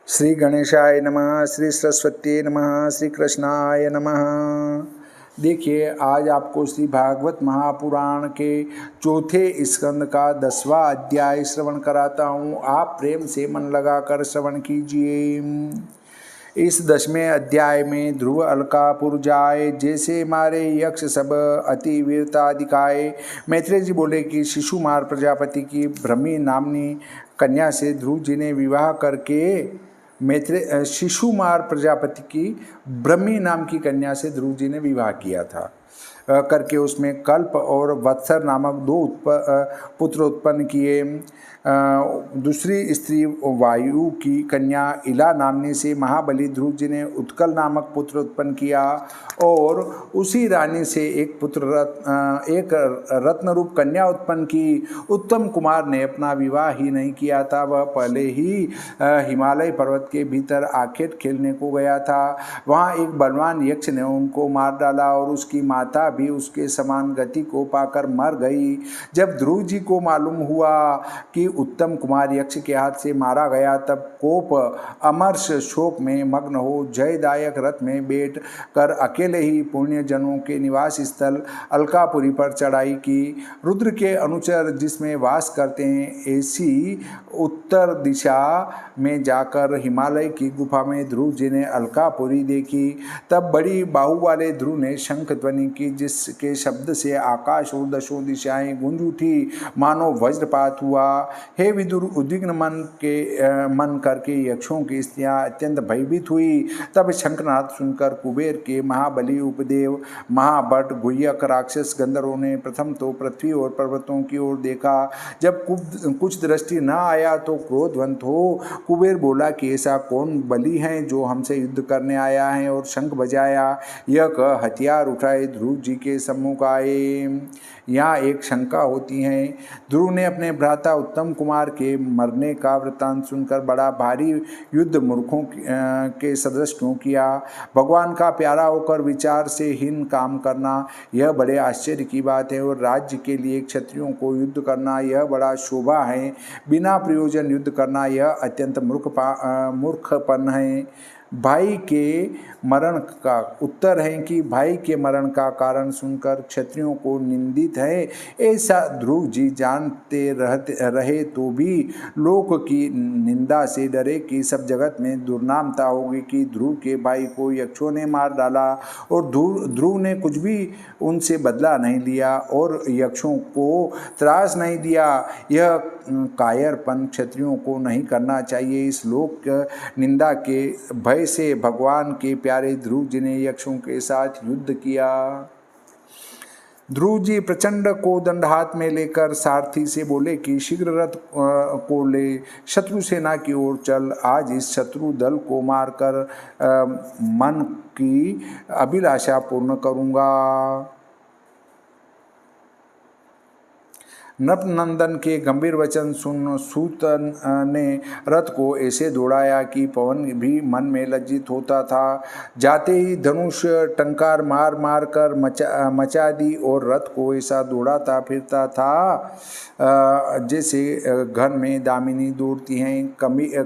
श्री गणेशाय नमः, श्री सरस्वती नमः, श्री कृष्णाय नमः। देखिए, आज आपको श्री भागवत महापुराण के चौथे स्कंद का 10वां अध्याय श्रवण कराता हूँ। आप प्रेम से मन लगाकर श्रवण कीजिए। इस 10वें अध्याय में ध्रुव अलकापुर जाए, जैसे मारे यक्ष सब अति वीरता दिखाए। मैत्रेय जी बोले कि शिशुमार प्रजापति की ब्रह्मी नामनी कन्या से ध्रुव जी ने विवाह करके शिशुमार प्रजापति की ब्रह्मी नाम की कन्या से ध्रुव जी ने विवाह किया था। करके उसमें कल्प और वत्सर नामक दो पुत्र उत्पन्न किए। दूसरी स्त्री वायु की कन्या इला नामनी से महाबली ध्रुव जी ने उत्कल नामक पुत्र उत्पन्न किया और उसी रानी से एक रत्न रूप कन्या उत्पन्न की। उत्तम कुमार ने अपना विवाह ही नहीं किया था, वह पहले ही हिमालय पर्वत के भीतर आखेट खेलने को गया था। वहाँ एक बलवान यक्ष ने उनको मार डाला और उसकी माता भी उसके समान गति को पाकर मर गई। जब ध्रुव जी को मालूम हुआ कि उत्तम कुमार यक्ष के हाथ से मारा गया, तब कोप अमर्ष शोक में मग्न हो जयदायक रथ में बैठ कर अकेले ही पुण्य जनों के निवास स्थल अलकापुरी पर चढ़ाई की। रुद्र के अनुचर जिसमें वास करते हैं, ऐसी उत्तर दिशा में जाकर हिमालय की गुफा में ध्रुव जी ने अलकापुरी देखी। तब बड़ी बाहु वाले ध्रुव ने शंख ध्वनि की, जिसके शब्द से आकाश और दशों दिशाएं गूंज उठी, मानो वज्रपात हुआ। हे विदुर, उद्विग्न मन करके यक्षों की स्त्रियां अत्यंत भयभीत हुई। तब शंखनाद सुनकर कुबेर के महाबली उपदेव, महाभट, गुह्यक, राक्षस, गंधर्वों ने प्रथम तो पृथ्वी और पर्वतों की ओर देखा। जब कुछ दृष्टि न आया तो क्रोधवंत हो कुबेर बोला कि ऐसा कौन बली है जो हमसे युद्ध करने आया है, और शंख बजाया। यह कह हथियार उठाए ध्रुव जी के सम्मुख आए। यहाँ एक शंका होती है। ध्रुव ने अपने भ्राता उत्तम कुमार के मरने का वृत्तांत सुनकर बड़ा भारी युद्ध मूर्खों के सदृश क्यों किया? भगवान का प्यारा होकर विचार से हीन काम करना यह बड़े आश्चर्य की बात है, और राज्य के लिए क्षत्रियों को युद्ध करना यह बड़ा शोभा है। बिना प्रयोजन युद्ध करना यह अत्यंत मूर्खपन है। भाई के मरण का उत्तर है कि भाई के मरण का कारण सुनकर क्षत्रियों को निंदित है, ऐसा ध्रुव जी जानते रहे तो भी लोक की निंदा से डरे कि सब जगत में दुर्नामता होगी कि ध्रुव के भाई को यक्षों ने मार डाला, और ध्रुव ने कुछ भी उनसे बदला नहीं लिया और यक्षों को त्रास नहीं दिया। यह कायरपन क्षत्रियों को नहीं करना चाहिए। इस लोक निंदा के भय से भगवान के प्यारे ध्रुव जी ने यक्षों के साथ युद्ध किया। ध्रुव जी प्रचंड को दंड हाथ में लेकर सारथी से बोले कि शीघ्र रथ को ले शत्रु सेना की ओर चल। आज इस शत्रु दल को मारकर मन की अभिलाषा पूर्ण करूंगा। नृपनंदन के गंभीर वचन सुन सूत ने रथ को ऐसे दौड़ाया कि पवन भी मन में लज्जित होता था। जाते ही धनुष टंकार मार मार कर मचा दी, और रथ को ऐसा दौड़ाता फिरता था जैसे घर में दामिनी दौड़ती हैं।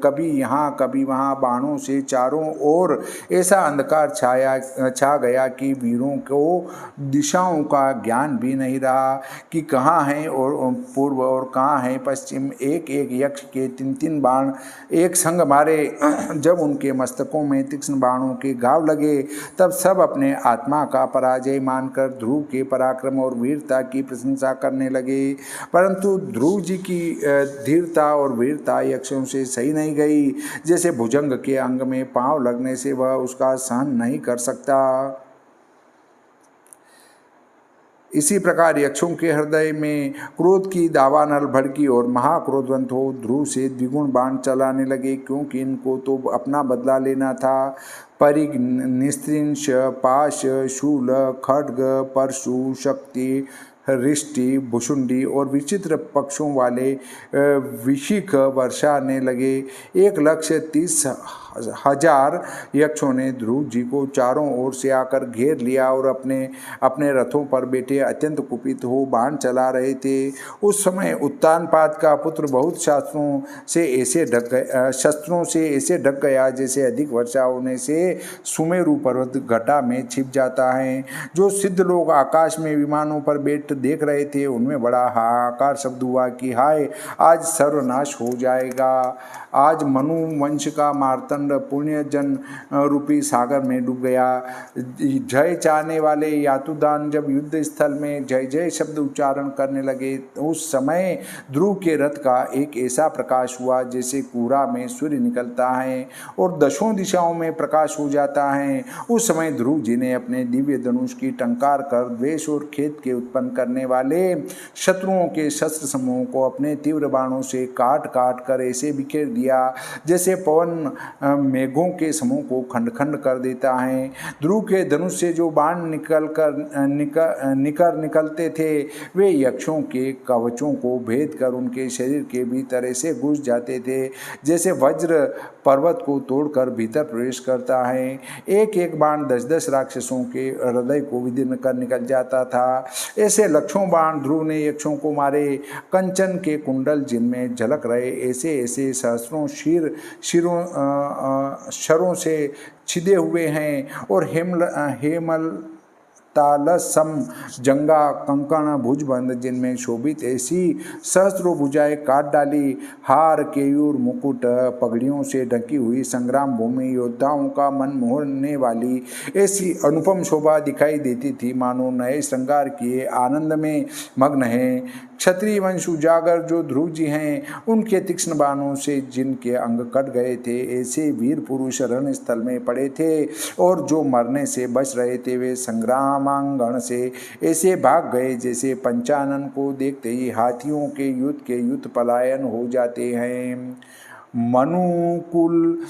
कभी यहाँ कभी वहाँ बाणों से चारों ओर ऐसा अंधकार छा गया कि वीरों को दिशाओं का ज्ञान भी नहीं रहा कि कहाँ है और पूर्व और कहाँ है पश्चिम। एक एक यक्ष के 3-3 बाण एक संग मारे। जब उनके मस्तकों में तीक्ष्ण बाणों के घाव लगे, तब सब अपने आत्मा का पराजय मानकर ध्रुव के पराक्रम और वीरता की प्रशंसा करने लगे। परंतु ध्रुव जी की धीरता और वीरता यक्षों से सही नहीं गई। जैसे भुजंग के अंग में पांव लगने से वह उसका सहन नहीं कर सकता, इसी प्रकार यक्षों के हृदय में क्रोध की दावानल भड़की और महाक्रोधवंत हो ध्रुव से द्विगुण बाण चलाने लगे, क्योंकि इनको तो अपना बदला लेना था। परिग, निस्त्रिंश, पाश, शूल, खड्ग, परशु, शक्ति, रिष्टि, भुषुंडी और विचित्र पक्षों वाले विशिख वर्षाने लगे। 1,30,000 यक्षों ने ध्रुव जी को चारों ओर से आकर घेर लिया और अपने अपने रथों पर बैठे अत्यंत कुपित हो बाण चला रहे थे। उस समय उत्तानपाद का पुत्र बहुत शस्त्रों से ऐसे ढक गया जैसे अधिक वर्षा होने से सुमेरु पर्वत घटा में छिप जाता है। जो सिद्ध लोग आकाश में विमानों पर बैठ देख रहे थे उनमें बड़ा हाहाकार शब्द हुआ कि हाय, आज सर्वनाश हो जाएगा। आज मनु वंश का मार्तंड पुण्यजन रूपी सागर में डूब गया। जय चाहने वाले यातुदान जब युद्ध स्थल में जय जय शब्द उच्चारण करने लगे उस समय ध्रुव के रथ का एक ऐसा प्रकाश हुआ जैसे कोहरा में सूर्य निकलता है और दसों दिशाओं में प्रकाश हो जाता है। उस समय ध्रुव जी ने अपने दिव्य धनुष की टंकार कर द्वेष और खेद के उत्पन्न करने वाले शत्रुओं के शस्त्र समूहों को अपने तीव्र बाणों से काट काट कर ऐसे बिखेर दिया जैसे पवन मेघों के समूह को खंड खंड कर देता है। ध्रुव के धनुष से जो बाण निकलते थे वे यक्षों के कवचों को भेद कर उनके शरीर के भीतर ऐसे घुस जाते थे जैसे वज्र पर्वत को तोड़कर भीतर प्रवेश करता है। एक एक बाण 10-10 राक्षसों के हृदय को विदीर्ण कर निकल जाता था। ऐसे लक्षों बाण ध्रुव ने यक्षों को मारे। कंचन के कुंडल जिनमें झलक रहे ऐसे ऐसे सहस्रों शरों से छिदे हुए हैं और हेमल तालसम जंगा कंकण भुजबंद जिनमें शोभित ऐसी सहस्त्रों भुजाएं काट डाली। हार, केयूर, मुकुट, पगड़ियों से ढकी हुई संग्राम भूमि योद्धाओं का मन मोहने वाली ऐसी अनुपम शोभा दिखाई देती थी मानो नए श्रृंगार किए आनंद में मग्न है। क्षत्रिय वंश उजागर जो ध्रुव जी हैं उनके तीक्ष्ण बाणों से जिनके अंग कट गए थे ऐसे वीर पुरुष रण स्थल में पड़े थे और जो मरने से बच रहे थे वे संग्रामांगण से ऐसे भाग गए जैसे पंचानन को देखते ही हाथियों के युद्ध पलायन हो जाते हैं। मनुकुल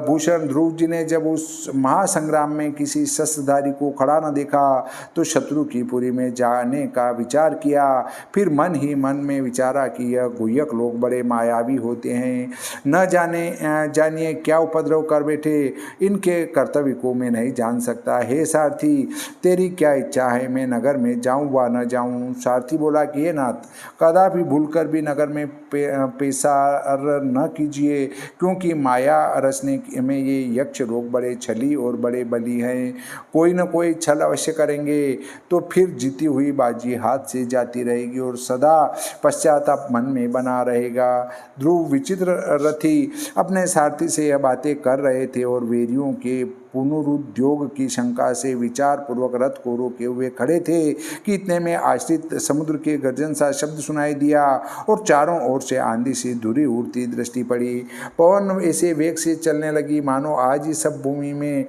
भूषण ध्रुव जी ने जब उस महासंग्राम में किसी शस्त्रधारी को खड़ा न देखा तो शत्रु की पुरी में जाने का विचार किया। फिर मन ही मन में विचारा कि यह गुह्यक लोग बड़े मायावी होते हैं, न जानिए क्या उपद्रव कर बैठे, इनके कर्तव्य को मैं नहीं जान सकता। हे सारथी, तेरी क्या इच्छा है, मैं नगर में जाऊं व न जाऊं? सारथी बोला कि हे नाथ, कदापि भूलकर भी नगर में पेशार न कीजिए, क्योंकि माया रचने में ये यक्ष लोग बड़े छली और बड़े बली हैं। कोई न कोई छल अवश्य करेंगे तो फिर जीती हुई बाजी हाथ से जाती रहेगी और सदा पश्चाताप मन में बना रहेगा। ध्रुव विचित्र रथी अपने सारथी से यह बातें कर रहे थे और वेरियों के पुनरुद्योग की शंका से विचार पूर्वक रथ को रोके हुए खड़े थे कि इतने में आश्रित समुद्र के गर्जन सा शब्द सुनाई दिया और चारों ओर से आंधी सी धुरी उड़ती दृष्टि पड़ी। पवन ऐसे वेग से चलने लगी मानो आज ही सब भूमि में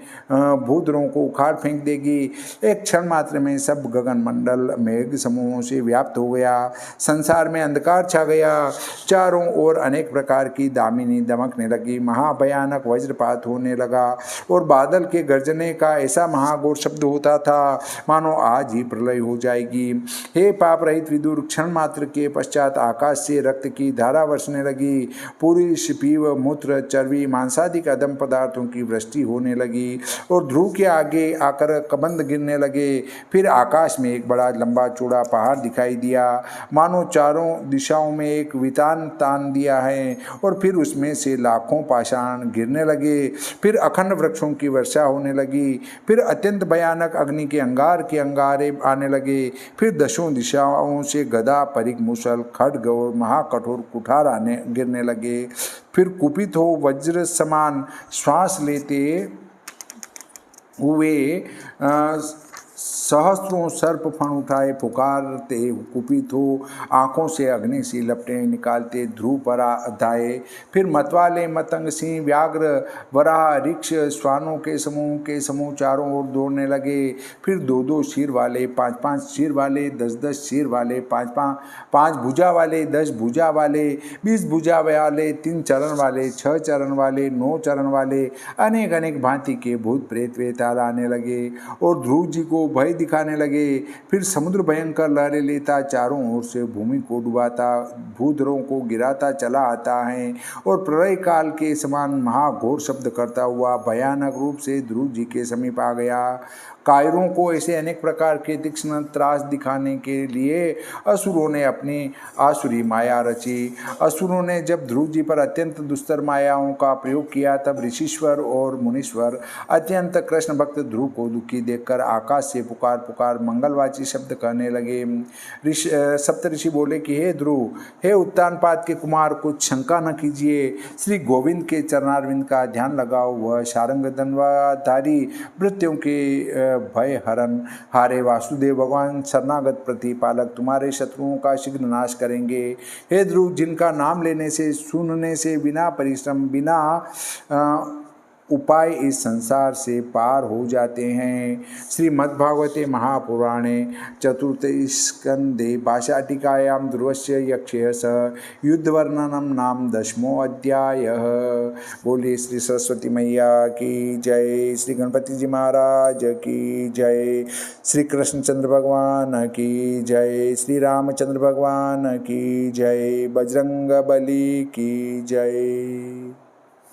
भूद्रों को उखाड़ फेंक देगी। एक क्षण मात्र में सब गगन मंडल मेघ समूहों से व्याप्त हो गया। संसार में अंधकार छा गया। चारों ओर अनेक प्रकार की दामिनी दमकने लगी। महाभयानक वज्रपात होने लगा और बादल के गर्जने का ऐसा महाघोर शब्द होता था मानो आज ही प्रलय हो जाएगी। हे पाप रहित विदुर, क्षण मात्र के पश्चात आकाश से रक्त की धारा बरसने लगी। पूरी पीव, मूत्र, चर्बी, मांसादिक अदम पदार्थों की वृष्टि होने लगी और ध्रुव के आगे आकर कबंध गिरने लगे। फिर आकाश में एक बड़ा लंबा चौड़ा पहाड़ दिखाई दिया मानो चारों दिशाओं में एक वितान तान दिया है और फिर उसमें से लाखों पाषाण गिरने लगे। फिर अखंड वृक्षों की वर्षा होने लगी। फिर अत्यंत भयानक अग्नि के अंगारे आने लगे। फिर दसों दिशाओं से गदा, परिघ, मुसल, खड्ग और महाकठोर कुठार गिरने लगे। फिर कुपित हो वज्र समान श्वास लेते हुए सहस्रों सर्प फण उठाए पुकारते कुपित हो आंखों से अग्नि सी लपटें निकालते ध्रुव पर धाये। फिर मतवाले मतंग, सिंह, व्याघ्र, वराह, ऋक्ष, श्वानों के समूह चारों ओर दौड़ने लगे। फिर 2-2 सिर वाले, 5-5 सिर वाले, 10-10 सिर वाले, 5 भुजा वाले, 10 भुजा वाले, 20 भुजा वाले, 3 चरण वाले, 6 चरण वाले, 9 चरण वाले, अनेक अनेक भांति के भूत प्रेत वेताल आने लगे और ध्रुव जी को भय दिखाने लगे। फिर समुद्र भयंकर लहरें लेता चारों ओर से भूमि को डुबाता, भूधरों को गिराता चला आता है और प्रलय काल के समान महाघोर शब्द करता हुआ भयानक रूप से ध्रुव जी के समीप आ गया। कायरों को ऐसे अनेक प्रकार के तीक्ष्ण त्रास दिखाने के लिए असुरों ने अपनी आसुरी माया रची। असुरों ने जब ध्रुव जी पर अत्यंत दुस्तर मायाओं का प्रयोग किया तब ऋषिश्वर और मुनीश्वर अत्यंत कृष्ण भक्त ध्रुव को दुखी देखकर आकाश से पुकार पुकार मंगलवाची शब्द कहने लगे। सप्तऋषि बोले कि हे ध्रुव, हे उत्तानपाद के कुमार, कुछ शंका न कीजिए। श्री गोविंद के चरणारविंद का ध्यान लगाओ। वह शारंग धन्वाधारी मृत्युओं के भय हरण हारे वासुदेव भगवान शरणागत प्रतिपालक तुम्हारे शत्रुओं का शीघ्र नाश करेंगे। हे ध्रुव, जिनका नाम लेने से सुनने से बिना परिश्रम बिना उपाय इस संसार से पार हो जाते हैं। श्रीमद्भागवते महापुराणे चतुर्थे स्कंदे भाषाटिकायां ध्रुवस्य यक्षय स युद्धवर्णनम नाम 10वां अध्याय। बोलिए श्री सरस्वती मैया की जय, श्री गणपति जी महाराज की जय, श्री कृष्णचंद्र भगवान की जय, श्री रामचंद्र भगवान की जय, बजरंग बली की जय।